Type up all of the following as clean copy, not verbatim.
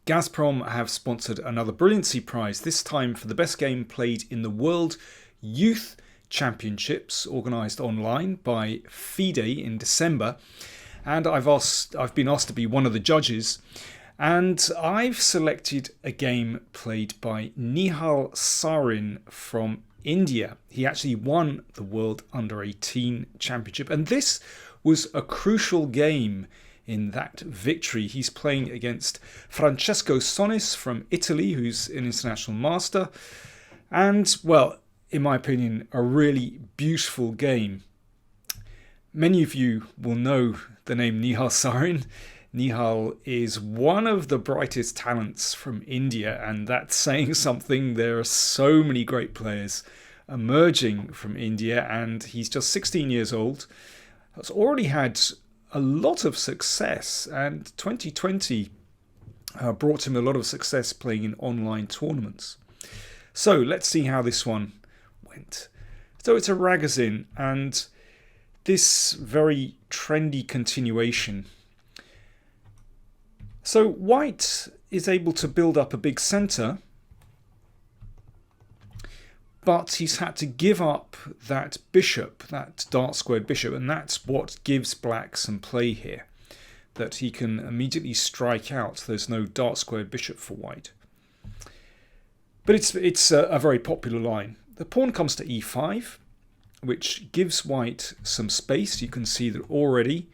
Gazprom have sponsored another Brilliancy prize, this time for the best game played in the World Youth Championships, organised online by FIDE in December. And I've been asked to be one of the judges. And I've selected a game played by Nihal Sarin from India. He actually won the World Under-18 Championship. And this was a crucial game in that victory. He's playing against Francesco Sonis from Italy, who's an international master. And, well, in my opinion, a really beautiful game. Many of you will know the name Nihal Sarin. Nihal is one of the brightest talents from India, and that's saying something. There are so many great players emerging from India, and he's just 16 years old. Has already had a lot of success, and 2020 brought him a lot of success playing in online tournaments. So let's see how this one went. So it's a Ragozin, and this very trendy continuation. So white is able to build up a big centre, but he's had to give up that bishop, that dark squared bishop, and that's what gives black some play here, that he can immediately strike out. There's no dark squared bishop for white. But it's a very popular line. The pawn comes to e5, which gives white some space. You can see that already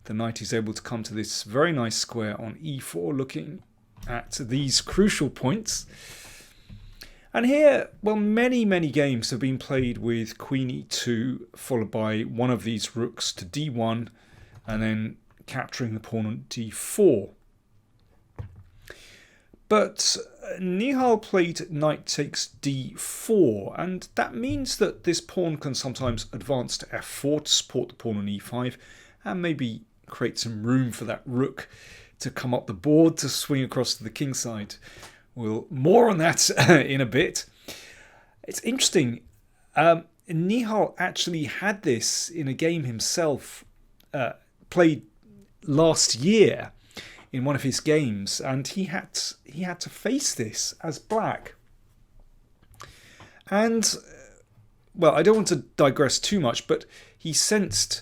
the knight is able to come to this very nice square on e4, looking at these crucial points. And here, well, many games have been played with queen e2, followed by one of these rooks to d1, and then capturing the pawn on d4. But Nihal played knight takes d4, and that means that this pawn can sometimes advance to f4 to support the pawn on e5, and maybe create some room for that rook to come up the board to swing across to the king side. We'll more on that in a bit. It's interesting. Nihal actually had this in a game himself, played last year in one of his games, and he had to face this as black. And, well, I don't want to digress too much, but he sensed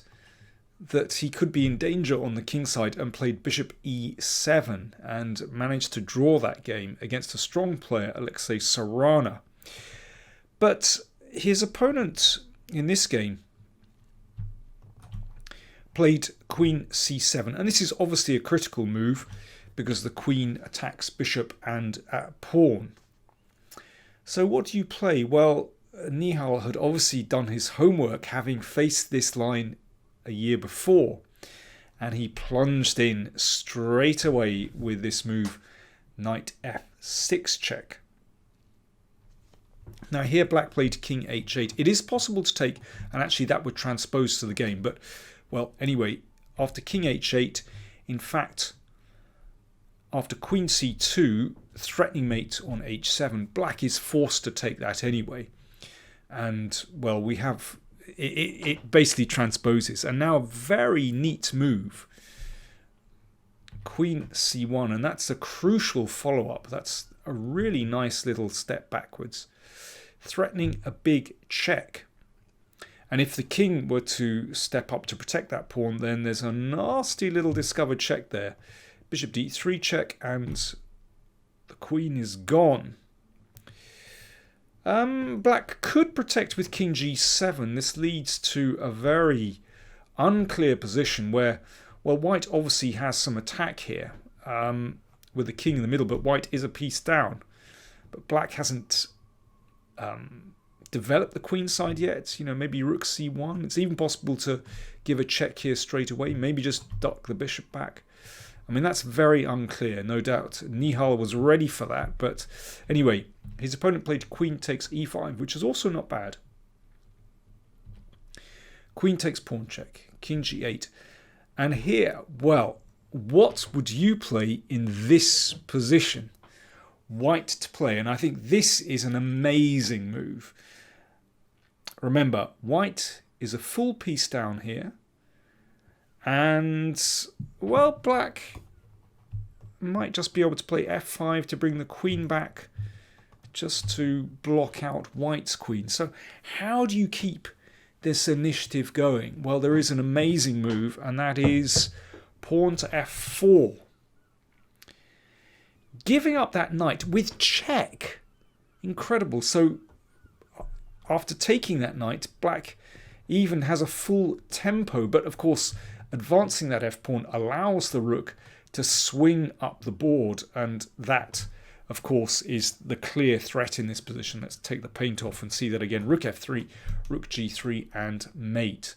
that he could be in danger on the king side and played bishop e7 and managed to draw that game against a strong player, Alexei Sarana. But his opponent in this game played queen c7, and this is obviously a critical move because the queen attacks bishop and pawn. So what do you play? Well, Nihal had obviously done his homework, having faced this line a year before, and he plunged in straight away with this move, knight f6 check. Now here black played king h8. It is possible to take, and actually that would transpose to the game, but well, anyway, after king h8, in fact, after queen c2, threatening mate on h7, black is forced to take that anyway. And, well, we have it basically transposes, and now a very neat move, queen c1, and that's a crucial follow-up. That's a really nice little step backwards, threatening a big check. And if the king were to step up to protect that pawn, then there's a nasty little discovered check there. Bishop d3 check, and the queen is gone. Black could protect with king g7. This leads to a very unclear position where, well, white obviously has some attack here with the king in the middle, but white is a piece down. But black hasn't developed the queen side yet. You know, maybe rook c1. It's even possible to give a check here straight away. Maybe just duck the bishop back. I mean, that's very unclear, no doubt. Nihal was ready for that. But anyway, his opponent played queen takes e5, which is also not bad. Queen takes pawn check, king g8. And here, well, what would you play in this position? White to play, and I think this is an amazing move. Remember, white is a full piece down here. And, well, black might just be able to play f5 to bring the queen back, just to block out white's queen. So how do you keep this initiative going? Well, there is an amazing move, and that is pawn to f4. Giving up that knight with check. Incredible. So after taking that knight, black even has a full tempo, but of course advancing that f-pawn allows the rook to swing up the board, and that of course is the clear threat in this position. Let's take the paint off and see that again. Rook f3, rook g3 and mate.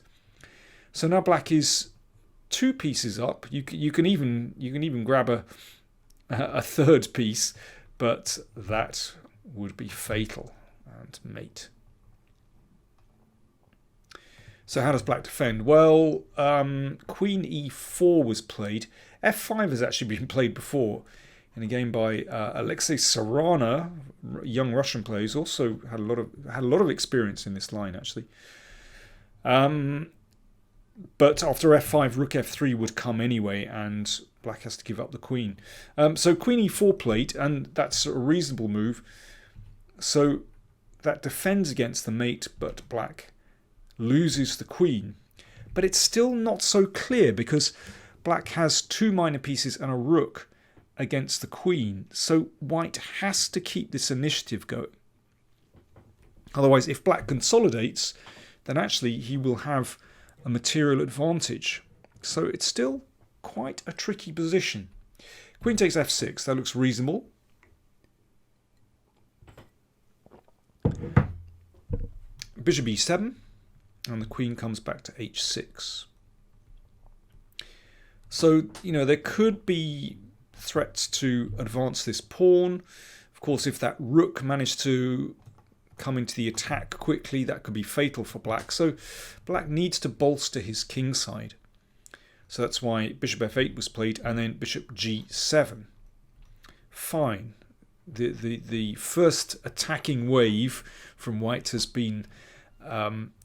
So now black is 2 pieces up. You can even grab a third piece, but that would be fatal. And mate. So how does black defend? Well, queen e4 was played. f5 has actually been played before in a game by Alexei Sarana, young Russian player, who's also had a lot of experience in this line actually. But after f5, rook f3 would come anyway, and black has to give up the queen. So queen e4 played, and that's a reasonable move. So that defends against the mate, but black loses the queen. But it's still not so clear because black has 2 minor pieces and a rook against the queen. So white has to keep this initiative going. Otherwise, if black consolidates, then actually he will have a material advantage. So it's still quite a tricky position. Queen takes f6. That looks reasonable. Bishop e7. And the queen comes back to h6. So, there could be threats to advance this pawn. Of course, if that rook managed to come into the attack quickly, that could be fatal for black. So black needs to bolster his king side. So that's why bishop f8 was played, and then bishop g7. Fine. The first attacking wave from white has been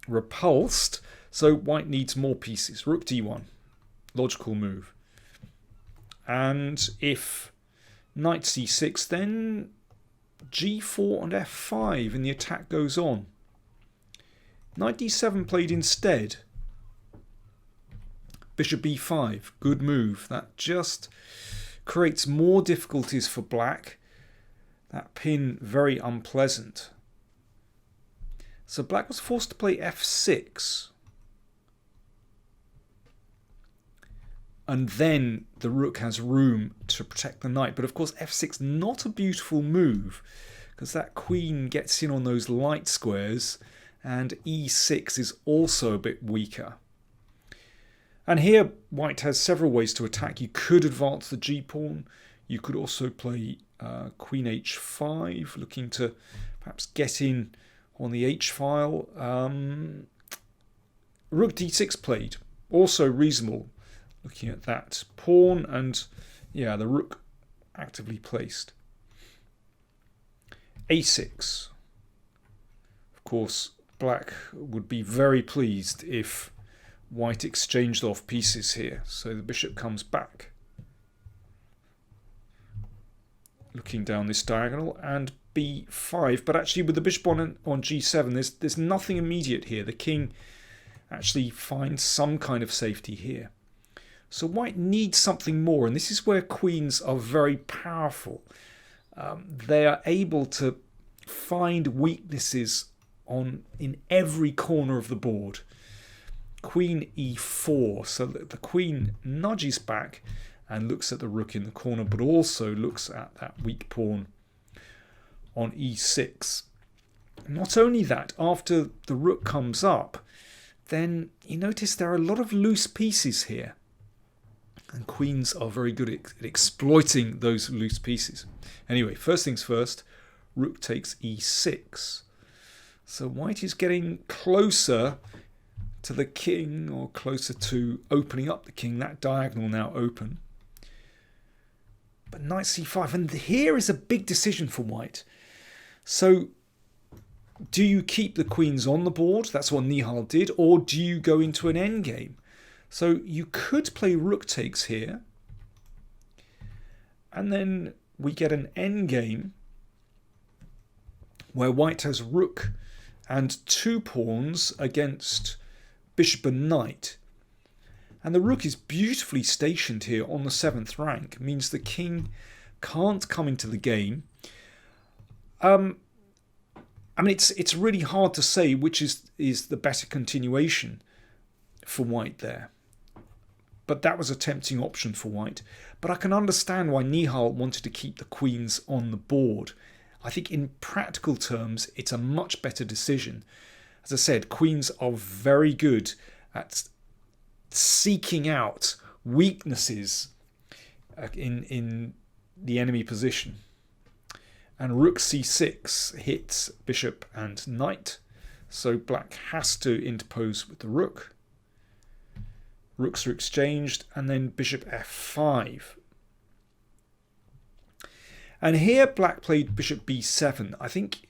repulsed, so white needs more pieces. Rook d1, logical move. And if knight c6, then g4 and f5, and the attack goes on. Knight d7 played instead. Bishop b5, good move. That just creates more difficulties for black. That pin very unpleasant. So black was forced to play f6. And then the rook has room to protect the knight. But of course f6 not a beautiful move, because that queen gets in on those light squares, and e6 is also a bit weaker. And here white has several ways to attack. You could advance the g-pawn. You could also play queen h5, looking to perhaps get in on the h-file. Rook d6 played, also reasonable, looking at that pawn, and yeah, the rook actively placed. a6. Of course, black would be very pleased if white exchanged off pieces here. So the bishop comes back, looking down this diagonal, and b5. But actually with the bishop on g7, there's nothing immediate here. The king actually finds some kind of safety here. So white needs something more, and this is where queens are very powerful. They are able to find weaknesses in every corner of the board. Queen e4, so that the queen nudges back and looks at the rook in the corner, but also looks at that weak pawn on e6. Not only that, after the rook comes up, then you notice there are a lot of loose pieces here. And queens are very good at exploiting those loose pieces. Anyway, first things first, rook takes e6. So white is getting closer to the king, or closer to opening up the king. That diagonal now open. But knight c5, and here is a big decision for white. So do you keep the queens on the board? That's what Nihal did. Or do you go into an endgame? So you could play rook takes here. And then we get an endgame where white has rook and 2 pawns against bishop and knight. And the rook is beautifully stationed here on the 7th rank. It means the king can't come into the game. I mean, it's really hard to say which is the better continuation for white there. But that was a tempting option for white. But I can understand why Nihal wanted to keep the queens on the board. I think in practical terms, it's a much better decision. As I said, queens are very good at seeking out weaknesses in the enemy position. And rook c6 hits bishop and knight. So black has to interpose with the rook. Rooks are exchanged, and then bishop f5. And here black played bishop b7. I think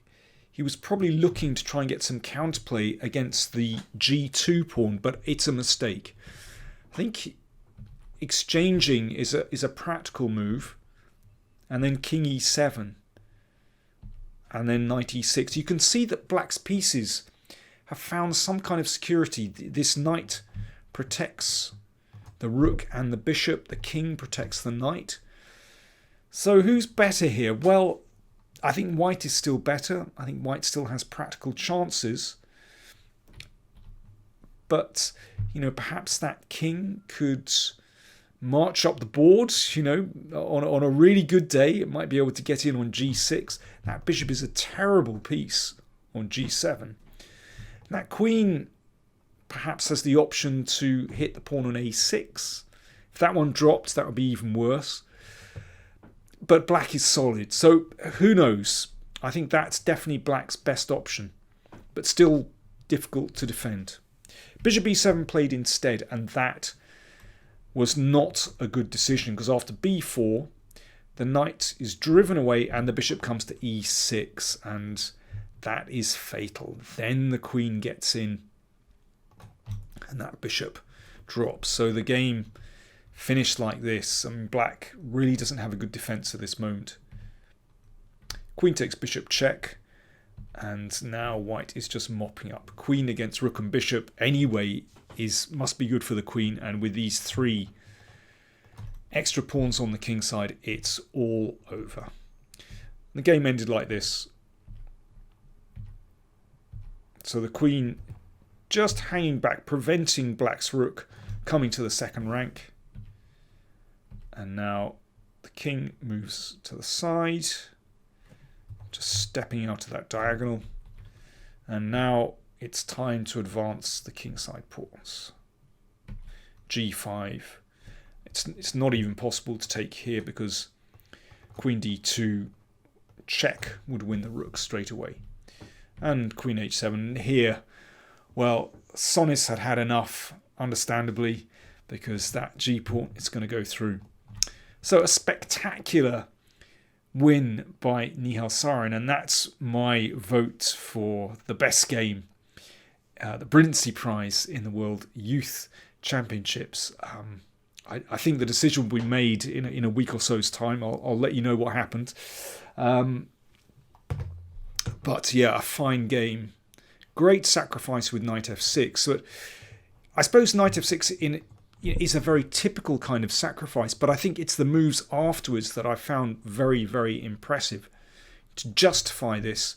he was probably looking to try and get some counterplay against the g2 pawn, but it's a mistake. I think exchanging is a practical move, and then king e7, and then knight e6. You can see that black's pieces have found some kind of security. This knight protects the rook and the bishop. The king protects the knight. So who's better here? Well, I think white is still better. I think white still has practical chances. But, perhaps that king could march up the board, on a really good day. It might be able to get in on g6. That bishop is a terrible piece on g7. And that queen perhaps has the option to hit the pawn on a6. If that one dropped, that would be even worse. But black is solid, so who knows? I think that's definitely black's best option, but still difficult to defend. Bishop b7 played instead, and that was not a good decision, because after b4, the knight is driven away and the bishop comes to e6, and that is fatal. Then the queen gets in, and that bishop drops. So the game finished like this. I mean, black really doesn't have a good defense at this moment. Queen takes bishop check, and now white is just mopping up. Queen against rook and bishop anyway must be good for the queen, and with these 3 extra pawns on the king side, it's all over. The game ended like this. So the queen just hanging back, preventing black's rook coming to the 2nd rank. And now the king moves to the side, just stepping out of that diagonal. And now it's time to advance the kingside pawns. g5. It's not even possible to take here, because queen d2 check would win the rook straight away. And queen h7 here. Well, Sonis had enough, understandably, because that g pawn is going to go through. So a spectacular win by Nihal Sarin, and that's my vote for the best game, the Brilliancy Prize in the World Youth Championships. I think the decision will be made in a week or so's time. I'll let you know what happened. But yeah, a fine game. Great sacrifice with knight f6. But I suppose knight f6 is a very typical kind of sacrifice, but I think it's the moves afterwards that I found very, very impressive. To justify this,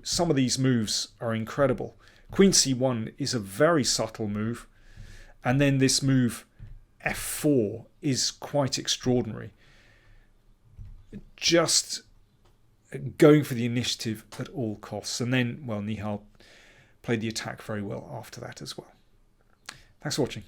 some of these moves are incredible. Queen c1 is a very subtle move, and then this move f4 is quite extraordinary. Just going for the initiative at all costs. And then, well, Nihal played the attack very well after that as well. Thanks for watching.